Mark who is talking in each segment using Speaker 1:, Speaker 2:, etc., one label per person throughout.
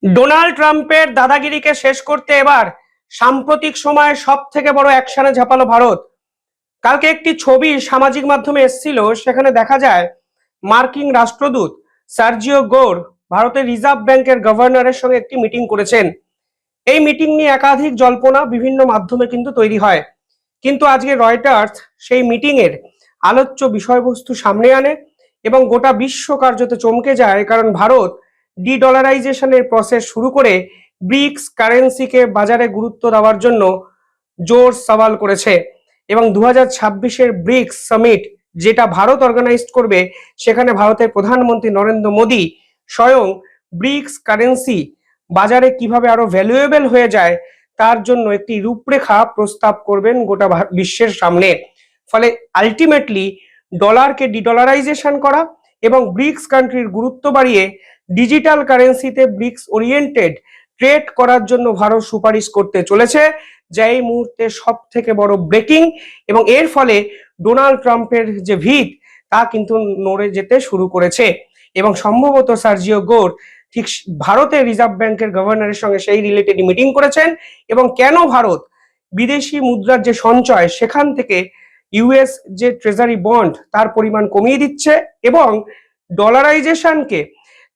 Speaker 1: Donald ট্রাম্পের দাদাগিরিকে শেষ করতে এবার সাম্প্রতিক সময়ে সব থেকে বড় অ্যাকশনে ঝাঁপালো ভারত। কালকে একটি ছবি সামাজিক মাধ্যমে এসেছিল, সেখানে দেখা যায় মার্কিন রাষ্ট্রদূত সার্জিও গোর ভারতের রিজার্ভ ব্যাংকের গভর্নরের সঙ্গে একটি মিটিং করেছেন। এই মিটিং নিয়ে একাধিক জল্পনা বিভিন্ন মাধ্যমে কিন্তু তৈরি হয়, কিন্তু আজকে রয়টার্স সেই মিটিং এর আলোচ্য বিষয়বস্তু সামনে আনে এবং গোটা বিশ্ব কার্যত চমকে যায়, কারণ ভারত ডিডলারাইজেশনের প্রসেস শুরু করে ব্রিক্স কারেন্সিকে বাজারে গুরুত্ব দেওয়ার জন্য জোর সওয়াল করেছে। এবং 2026-এর ব্রিক্স সামিট যেটা ভারত অর্গানাইজ করবে, সেখানে ভারতের প্রধানমন্ত্রী নরেন্দ্র মোদী স্বয়ং ব্রিক্স কারেন্সি বাজারে কিভাবে আরো ভ্যালুয়েবল হয়ে যায় তার জন্য একটি রূপরেখা প্রস্তাব করবেন গোটা বিশ্বের সামনে। ফলে আলটিমেটলি ডলারকে ডিডলারাইজেশন করা এবং ব্রিক্স কান্ট্রির গুরুত্ব বাড়িয়ে ডিজিটাল কারেন্সিতে ব্রিক্স ওরিয়েন্টেড ট্রেড করার জন্য ভারত সুপারিশ করতে চলেছে, যা এই মুহূর্তে সব থেকে বড় ব্রেকিং। এবং এর ফলে ডোনাল্ড ট্রাম্পের যে ভিত তা কিন্তু নড়ে যেতে শুরু করেছে এবং সম্ভবত সার্জিও গোর ঠিক ভারতের রিজার্ভ ব্যাংকের গভর্নরের সঙ্গে সেই রিলেটেড মিটিং করেছেন। এবং কেন ভারত বিদেশি মুদ্রার যে সঞ্চয় সেখান থেকে ইউএস যে ট্রেজারি বন্ড তার পরিমাণ কমিয়ে দিচ্ছে এবং ডলারাইজেশনকে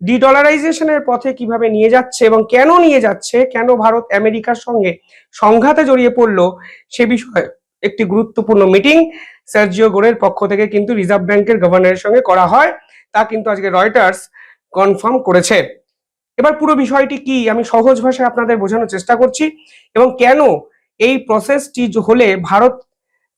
Speaker 1: ডিডলারাইজেশনের পথে কিভাবে নিয়ে যাচ্ছে এবং কেন নিয়ে যাচ্ছে, কেন ভারত আমেরিকার সঙ্গে সংঘাতে জড়িয়ে পড়লো, সে বিষয়ে একটি গুরুত্বপূর্ণ মিটিং সার্জিও গোরের পক্ষ থেকে কিন্তু রিজার্ভ ব্যাংকের গভর্নরের সঙ্গে করা হয়, তা কিন্তু আজকে রয়টার্স কনফার্ম করেছে। এবার পুরো বিষয়টি কি আমি সহজ ভাষায় আপনাদের বোঝানোর চেষ্টা করছি এবং কেন এই প্রসেসটি হলে ভারত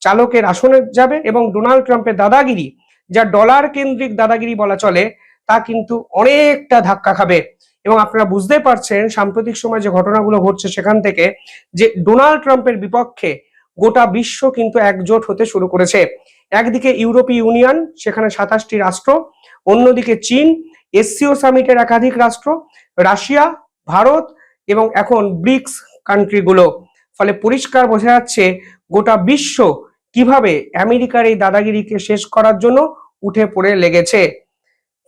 Speaker 1: চালকের আসনে যাবে এবং ডোনাল্ড ট্রাম্পের দাদাগিরি, যা ডলার কেন্দ্রিক দাদাগিরি বলা চলে, তা কিন্তু অনেকটা ধাক্কা খাবে। এবং আপনারা বুঝতে পারছেন সাম্প্রতিক সময় যে ঘটনাগুলো ঘটছে সেখান থেকে যে ডোনাল্ড ট্রাম্পের বিপক্ষে গোটা বিশ্ব কিন্তু একজোট হতে শুরু করেছে। একদিকে ইউরোপীয় ইউনিয়ন, সেখানে 27টি রাষ্ট্র, অন্যদিকে চীন, এসসিও সামিটের একাধিক রাষ্ট্র, রাশিয়া, ভারত এবং এখন ব্রিক্স কান্ট্রিগুলো। ফলে পরিষ্কার বোঝা যাচ্ছে গোটা বিশ্ব কিভাবে আমেরিকার এই দাদাগিরিকে শেষ করার জন্য উঠে পড়ে লেগেছে।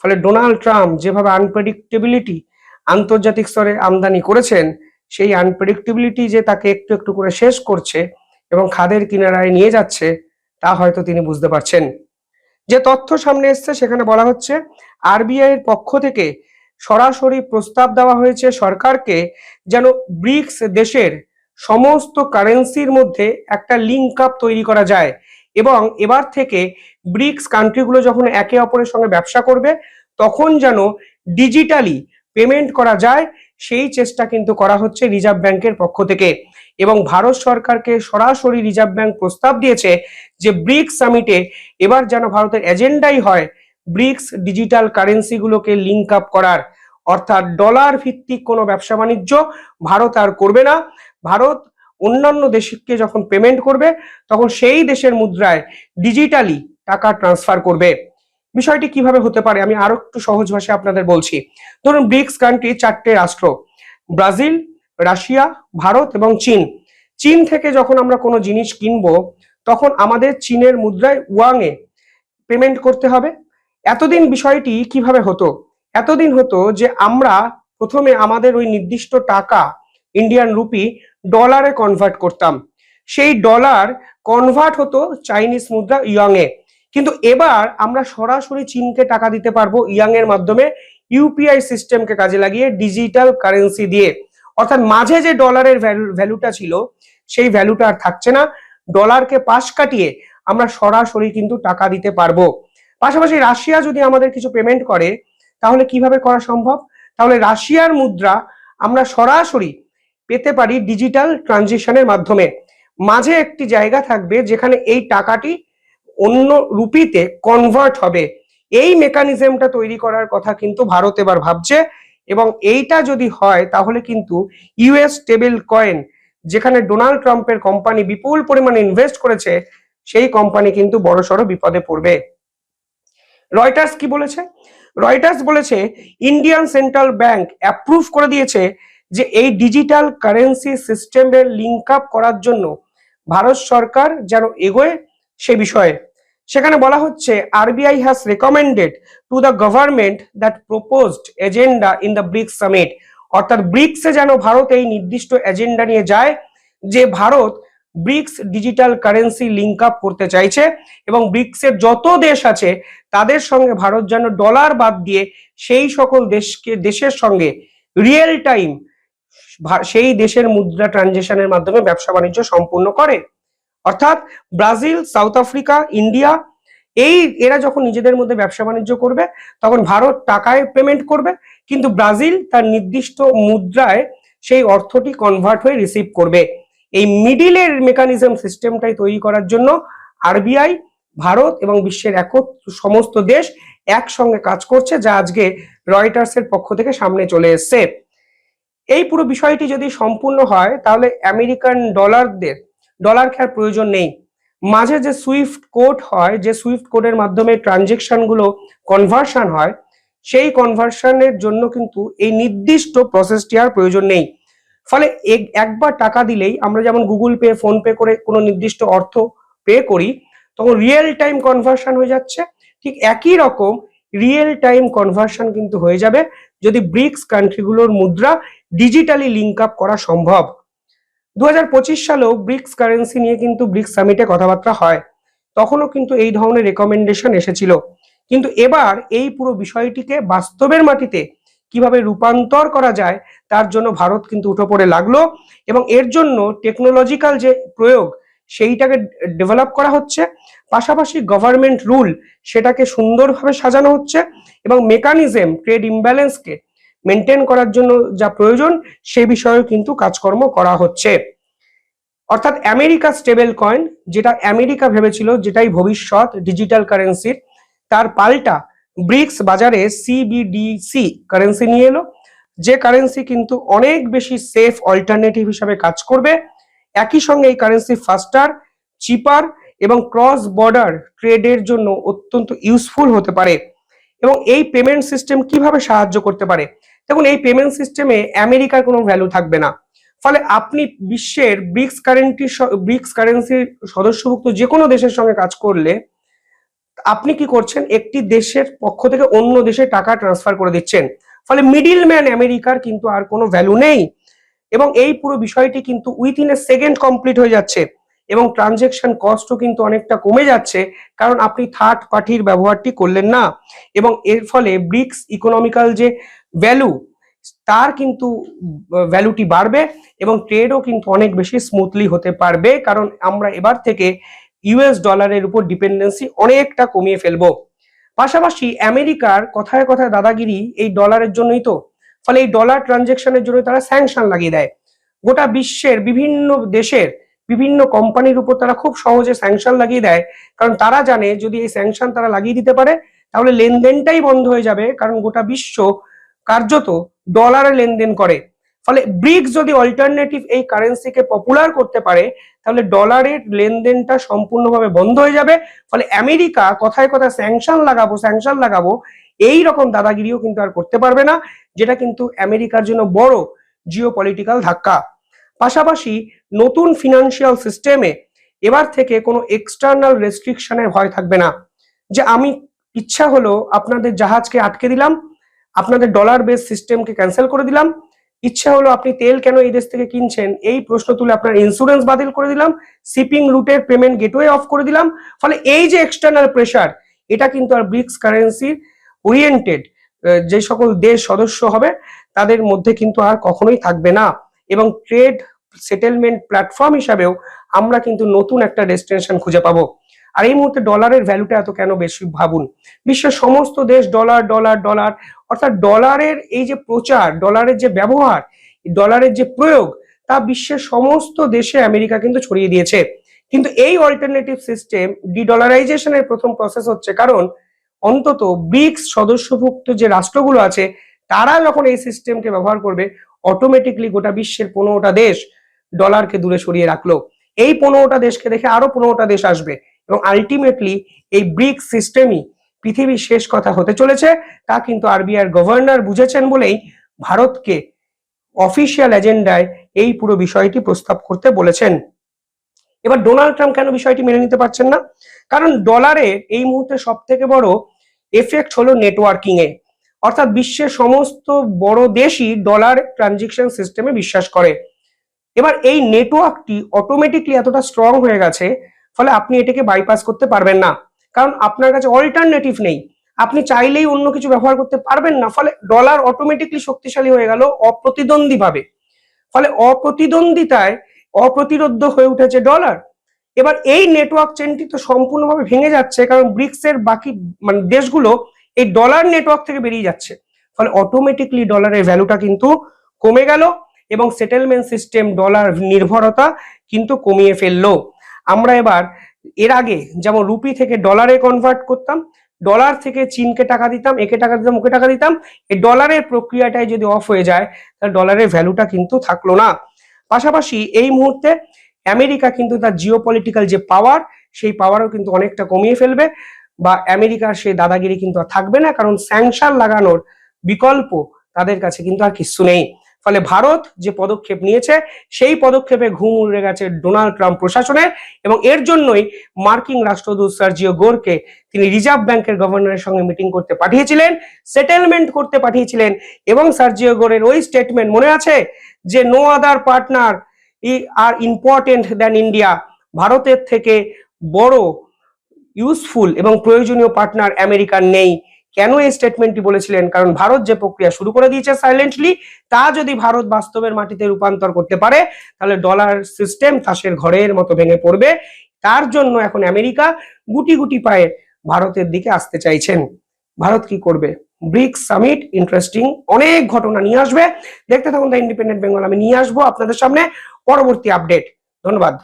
Speaker 1: ফলে ডোনাল্ড ট্রাম্প যেভাবে আনপ্রেডিক্টেবিলিটি আন্তর্জাতিক স্তরে আমদানি করেছেন, সেই আনপ্রেডিক্টেবিলিটি যে তাকে একটু একটু করে শেষ করছে এবং খাদের কিনারায় নিয়ে যাচ্ছে, তা হয়তো তিনি বুঝতে পারছেন। যে তথ্য সামনে এসছে সেখানে বলা হচ্ছে আরবিআই এর পক্ষ থেকে সরাসরি প্রস্তাব দেওয়া হয়েছে সরকারকে, যেন ব্রিক্স দেশের সমস্ত কারেন্সির মধ্যে একটা লিঙ্ক আপ তৈরি করা যায় এবং এবার থেকে ব্রিক্স কান্ট্রিগুলো যখন একে অপরের সঙ্গে ব্যবসা করবে তখন যেন ডিজিটালি পেমেন্ট করা যায়, সেই চেষ্টা কিন্তু করা হচ্ছে রিজার্ভ ব্যাংকের পক্ষ থেকে। এবং ভারত সরকারকে সরাসরি রিজার্ভ ব্যাংক প্রস্তাব দিয়েছে যে ব্রিক্স সামিটে এবার যেন ভারতের এজেন্ডাই হয় ব্রিক্স ডিজিটাল কারেন্সিগুলোকে লিঙ্ক আপ করার, অর্থাৎ ডলার ভিত্তিক কোনো ব্যবসা বাণিজ্য ভারত আর করবে না। ভারত অন্যান্য দেশকে যখন পেমেন্ট করবে তখন সেই দেশের মুদ্রায় ডিজিটালি টাকা ট্রান্সফার করবে। বিষয়টি কিভাবে হতে পারে আমি আরো একটু সহজ ভাষায় আপনাদের বলছি। ধরুন ব্রিক্স কান্ট্রি 4টে রাষ্ট্র, ব্রাজিল, রাশিয়া, ভারত এবং চীন। চীন থেকে যখন আমরা কোনো জিনিস কিনবো তখন আমাদের চীনের মুদ্রায় ওয়াংয়ে পেমেন্ট করতে হবে। এতদিন বিষয়টি কিভাবে হতো, এতদিন হতো যে আমরা প্রথমে আমাদের ওই নির্দিষ্ট টাকা ইন্ডিয়ান রুপি ডলারে কনভার্ট করতাম, সেই ডলার কনভার্ট হতো চাইনিজ মুদ্রা ইয়াংয়ে। কিন্তু এবার আমরা সরাসরি চীনকে টাকা দিতে পারবো ইয়াং এর মাধ্যমে, ইউপিআই সিস্টেমকে কাজে লাগিয়ে ডিজিটাল কারেন্সি দিয়ে। অর্থাৎ মাঝে যে ডলারের ভ্যালুটা ছিল সেই ভ্যালুটা আর থাকছে না, ডলারকে পাশ কাটিয়ে আমরা সরাসরি কিন্তু টাকা দিতে পারবো। পাশাপাশি রাশিয়া যদি আমাদের কিছু পেমেন্ট করে তাহলে কিভাবে করা সম্ভব, তাহলে রাশিয়ার মুদ্রা আমরা সরাসরি পেতে পারি ডিজিটাল ট্রানজিশনের মাধ্যমে। মাঝে একটি জায়গা থাকবে যেখানে এই টাকাটি অন্য রুপিতে কনভার্ট হবে। এই মেকানিজমটা তৈরি করার কথা কিন্তু ভারত এবার ভাবছে এবং এইটা যদি হয় তাহলে কিন্তু ইউএস স্টেবল কয়েন, যেখানে ডোনাল্ড ট্রাম্পের কোম্পানি বিপুল পরিমাণে ইনভেস্ট করেছে, সেই কোম্পানি কিন্তু বড়সড় বিপদে পড়বে। রয়টার্স কি বলেছে, রয়টার্স বলেছে ইন্ডিয়ান সেন্ট্রাল ব্যাংক অ্যাপ্রুভ করে দিয়েছে যে এই ডিজিটাল কারেন্সি সিস্টেমের লিঙ্ক আপ করার জন্য ভারত সরকার যেন এগোয় সে বিষয়ে। সেখানে বলা হচ্ছে RBI has recommended to the government that proposed agenda in the BRICS summit, অর্থাৎ ব্রিক্সে যেন ভারত এই নির্দিষ্ট এজেন্ডা নিয়ে যায় যে Bharat BRICS digital currency link up করতে চাইছে এবং ব্রিক্সের যত দেশ আছে তাদের সঙ্গে ভারত যেন ডলার বাদ দিয়ে সেই সকল দেশের সঙ্গে রিয়েল টাইম সেই দেশের মুদ্রা ট্রানজেকশনের মাধ্যমে ব্যবসা বাণিজ্য সম্পূর্ণ করে। অর্থাৎ ব্রাজিল, সাউথ আফ্রিকা, ইন্ডিয়া এরা যখন নিজেদের মধ্যে ব্যবসা বাণিজ্য করবে তখন ভারত টাকায় পেমেন্ট করবে, কিন্তু ব্রাজিল তার নির্দিষ্ট মুদ্রায় সেই অর্থটি কনভার্ট হয়ে রিসিভ করবে। এই মিডিলের মেকানিজম সিস্টেমটাই তৈরি করার জন্য আরবিআই, ভারত এবং বিশ্বের সমস্ত দেশ একসঙ্গে কাজ করছে, যা আজকে রয়টার্সের পক্ষ থেকে সামনে চলে এসছে। এই পুরো বিষয়টি যদি সম্পূর্ণ হয় তাহলে আমেরিকান ডলার খেয়ার প্রয়োজন নেই। মাঝে যে সুইফট কোড হয়, যে সুইফট কোডের মাধ্যমে ট্রানজেকশন গুলো কনভার্সন হয়, সেই কনভার্সনের জন্য কিন্তু এই নির্দিষ্ট প্রসেসটি আর প্রয়োজন নেই। ফলে একবার টাকা দিলেই আমরা যেমন গুগল পে, ফোন পে করে কোনো নির্দিষ্ট অর্থ পে করি, তখন রিয়েল টাইম কনভার্সন হয়ে যাচ্ছে। ঠিক একই রকম রিয়েল টাইম কনভার্সন কিন্তু হয়ে যাবে যদি ব্রিক্স কান্ট্রিগুলোর মুদ্রা ডিজিটালি লিঙ্ক আপ করা সম্ভব। 2025 সালেও ব্রিক্স কারেন্সি নিয়ে কিন্তু ব্রিক্স সামিটে কথাবার্তা হয়, তখনও কিন্তু এই ধরনের রেকমেন্ডেশন এসেছিল। কিন্তু এবার এই পুরো বিষয়টিকে বাস্তবের মাটিতে কিভাবে রূপান্তর করা যায় তার জন্য ভারত কিন্তু উঠে পড়ে লাগলো এবং এর জন্য টেকনোলজিক্যাল যে প্রয়োগ সেইটাকে ডেভেলপ করা হচ্ছে, পাশাপাশি গভর্নমেন্ট রুল সেটাকে সুন্দরভাবে সাজানো হচ্ছে এবং মেকানিজম ট্রেড ইমব্যালেন্সকে মেনটেন করার জন্য যা প্রয়োজন সে বিষয়েও কিন্তু কাজকর্ম করা হচ্ছে। অর্থাৎ আমেরিকা স্টেবল কয়েন, যেটা আমেরিকা ভেবেছিল যেটাই ভবিষ্যৎ ডিজিটাল কারেন্সির, তার পাল্টা ব্রিক্স বাজারে সিবিডিসি কারেন্সি নিয়ে এলো, যে কারেন্সি কিন্তু অনেক বেশি সেফ অল্টারনেটিভ হিসাবে কাজ করবে। একই সঙ্গে এই কারেন্সি ফাস্টার, চিপার এবং ক্রস বর্ডার ট্রেডের জন্য অত্যন্ত ইউজফুল হতে পারে। এবং এই পেমেন্ট সিস্টেম কিভাবে সাহায্য করতে পারে? দেখুন, এই পেমেন্ট সিস্টেমে আমেরিকার কোনো ভ্যালু থাকবে না। ফলে আপনি বিশ্বের ব্রিক্স কারেন্সির সদস্যভুক্ত যে কোনো দেশের সঙ্গে কাজ করলে আপনি কি করছেন, একটি দেশের পক্ষ থেকে অন্য দেশে টাকা ট্রান্সফার করে দিচ্ছেন। ফলে মিডিল ম্যান আমেরিকার কিন্তু আর কোনো ভ্যালু নেই এবং এই পুরো বিষয়টি কিন্তু উইথিন এ সেকেন্ড কমপ্লিট হয়ে যাচ্ছে এবং ট্রানজেকশন কস্টও কিন্তু অনেকটা কমে যাচ্ছে, কারণ আপনি থার্ড পার্টির ব্যবহারটি করলেন না এবং এর ফলে ব্রিক্স ইকোনমিক্যাল যে ভ্যালু তার কিন্তু ভ্যালুটি বাড়বে এবং ট্রেডও কিন্তু অনেক বেশি স্মুথলি হতে পারবে, কারণ আমরা এবার থেকে ইউএস ডলারের উপর ডিপেন্ডেন্সি অনেকটা কমিয়ে ফেলবো। পাশাপাশি আমেরিকার কথায় কথায় দাদাগিরি এই ডলারের জন্যই তো, ফলে এই ডলার ট্রানজেকশনের জন্য তারা স্যাংশন লাগিয়ে দেয়। গোটা বিশ্বের বিভিন্ন দেশের বিভিন্ন কোম্পানির উপর তারা খুব সহজে স্যাংশন লাগিয়ে দেয়, কারণ তারা জানে যদি এই স্যাংশন তারা লাগিয়ে দিতে পারে তাহলে লেনদেনটাই বন্ধ হয়ে যাবে, কারণ গোটা বিশ্ব কার্যত ডলারে লেনদেন করে। ফলে ব্রিক্স যদি অল্টারনেটিভ এই কারেন্সিকে পপুলার করতে পারে তাহলে ডলারের লেনদেনটা সম্পূর্ণভাবে বন্ধ হয়ে যাবে। ফলে আমেরিকা কথায় কথায় স্যাংশন লাগাবো এই রকম দাদাগিরিও কিন্তু আর করতে পারবে না, যেটা কিন্তু আমেরিকার জন্য বড় জিওপলিটিক্যাল ধাক্কা। পাশাপাশি নতুন ফিনান্সিয়াল সিস্টেমে এবার থেকে কোনো এক্সটার্নাল রেস্ট্রিকশনের ভয় থাকবে না, যে আমি ইচ্ছা হলো আপনাদের জাহাজকে আটকে দিলাম, আপনাদের ডলার বেস সিস্টেমকে ক্যান্সেল করে দিলাম, ইচ্ছা হলো আপনি তেল কেন এই দেশ থেকে কিনছেন এই প্রশ্ন তুলে আপনার ইন্স্যুরেন্স বাতিল করে দিলাম, শিপিং রুটের পেমেন্ট গেটওয়ে অফ করে দিলাম। ফলে এই যে এক্সটার্নাল প্রেসার, এটা কিন্তু আর ব্রিক্স কারেন্সির ওরিয়েন্টেড যে সকল দেশ সদস্য হবে তাদের মধ্যে কিন্তু আর কখনোই থাকবে না এবং ট্রেড সেটেলমেন্ট প্ল্যাটফর্ম হিসাবেও আমরা কিন্তু নতুন একটা ডেস্টিনেশন খুঁজে পাবো। আর এই মুহূর্তে ডলারের ভ্যালুটা এত কেন বেশি ভাবুন, বিশ্বের সমস্ত দেশ ডলার ডলার ডলার, অর্থাৎ ডলারের এই যে প্রচার, ডলারের যে ব্যবহার, ডলারের যে প্রয়োগ, তা বিশ্বের সমস্ত দেশে আমেরিকা কিন্তু ছড়িয়ে দিয়েছে। কিন্তু এই অল্টারনেটিভ সিস্টেম ডিডলারাইজেশনের প্রথম প্রসেস হচ্ছে, কারণ অন্তত ব্রিক্স সদস্যভুক্ত যে রাষ্ট্রগুলো আছে তারা যখন এই সিস্টেমকে ব্যবহার করবে, অটোমেটিকলি গোটা বিশ্বের 15টা দেশ ডলারকে দূরে সরিয়ে রাখলো। এই 15টা দেশকে দেখে আরো 15টা দেশ আসবে এবং আলটিমেটলি এই ব্রিক্স সিস্টেমই পৃথিবীর শেষ কথা হতে চলেছে। তা কিন্তু আরবিআই গভর্নর বুঝেছেন বলেই ভারতকে অফিসিয়াল এজেন্ডায় এই পুরো বিষয়টি প্রস্তাব করতে বলেছেন। এবার ডোনাল্ড ট্রাম্প কেন বিষয়টি মেনে নিতে পারছেন না? কারণ ডলারের এই মুহূর্তে সব থেকে বড় এফেক্ট হলো নেটওয়ার্কিং এ। অর্থাৎ বিশ্বের সমস্ত বড় দেশই ডলার ট্রানজিকশন সিস্টেমে বিশ্বাস করে। এবার এই নেটওয়ার্কটি অটোমেটিকলি এতটা স্ট্রং হয়ে গেছে, ফলে আপনি এটাকে বাইপাস করতে পারবেন না, কারণ আপনার কাছে অল্টারনেটিভ নেই। আপনি চাইলেই অন্য কিছু ব্যবহার করতে পারবেন না, ফলে ডলার অটোমেটিকলি শক্তিশালী হয়ে গেল অপ্রতিদ্বন্দ্বী ভাবে। ফলে অপ্রতিদ্বন্দ্বিতায় অপ্রতিরোধ্য হয়ে উঠেছে ডলার। এবার এই নেটওয়ার্ক চেনটি তো সম্পূর্ণভাবে ভেঙে যাচ্ছে, কারণ ব্রিক্স এর বাকি মানে দেশগুলো এই ডলার নেটওয়ার্ক থেকে বেরিয়ে যাচ্ছে। ফলে অটোমেটিকলি ডলারের ভ্যালুটা কিন্তু কমে গেল এবং সেটেলমেন্ট সিস্টেম ডলার নির্ভরতা কিন্তু কমিয়ে ফেললো। আমরা এবার এর আগে যেমন রুপি থেকে ডলারে কনভার্ট করতাম, ডলার থেকে চীনকে টাকা দিতাম, একে টাকা দিতাম, ওকে টাকা দিতাম, এই ডলারের প্রক্রিয়াটাই যদি অফ হয়ে যায় তাহলে ডলারের ভ্যালুটা কিন্তু থাকলো না। পাশাপাশি এই মুহূর্তে আমেরিকা কিন্তু তার জিওপলিটিক্যাল যে পাওয়ার, সেই পাওয়ারও কিন্তু অনেকটা কমিয়ে ফেলবে, বা আমেরিকার সেই দাদাগিরি কিন্তু আর থাকবে না, কারণ স্যাংশন লাগানোর বিকল্প তাদের কাছে কিন্তু আর কিছু নেই। ফলে ভারত যে পদক্ষেপ নিয়েছে সেই পদক্ষেপে ঘুম উড়ে গেছে ডোনাল্ড ট্রাম্প প্রশাসনের, এবং এর জন্যই মার্কিন রাষ্ট্রদূত সার্জিও গোরকে তিনি রিজার্ভ ব্যাংকের গভর্নরের সঙ্গে মিটিং করতে পাঠিয়েছিলেন, সেটেলমেন্ট করতে পাঠিয়েছিলেন। এবং সার্জিও গোরের ওই স্টেটমেন্ট মনে আছে যে নো আদার পার্টনার আর ইম্পর্টেন্ট দ্যান ইন্ডিয়া, ভারতের থেকে বড় ইউজফুল এবং প্রয়োজনীয় পার্টনার আমেরিকার নেই। কেন এই স্টেটমেন্টটি বলেছিলেন? কারণ ভারত যে প্রক্রিয়া শুরু করে দিয়েছে সাইলেন্টলি, তা যদি ভারত বাস্তবের মাটিতে রূপান্তর করতে পারে তাহলে ডলার সিস্টেম তাসের ঘরের মতো ভেঙে পড়বে। তার জন্য এখন আমেরিকা গুটি গুটি পায়ে ভারতের দিকে আসতে চাইছেন। ভারত কি করবে? ব্রিক্স সামিট ইন্টারেস্টিং অনেক ঘটনা নিয়ে আসবে। দেখতে থাকুন দ্য ইন্ডিপেন্ডেন্ট বেঙ্গল, আমি নিয়ে আসবো আপনাদের সামনে পরবর্তী আপডেট। ধন্যবাদ।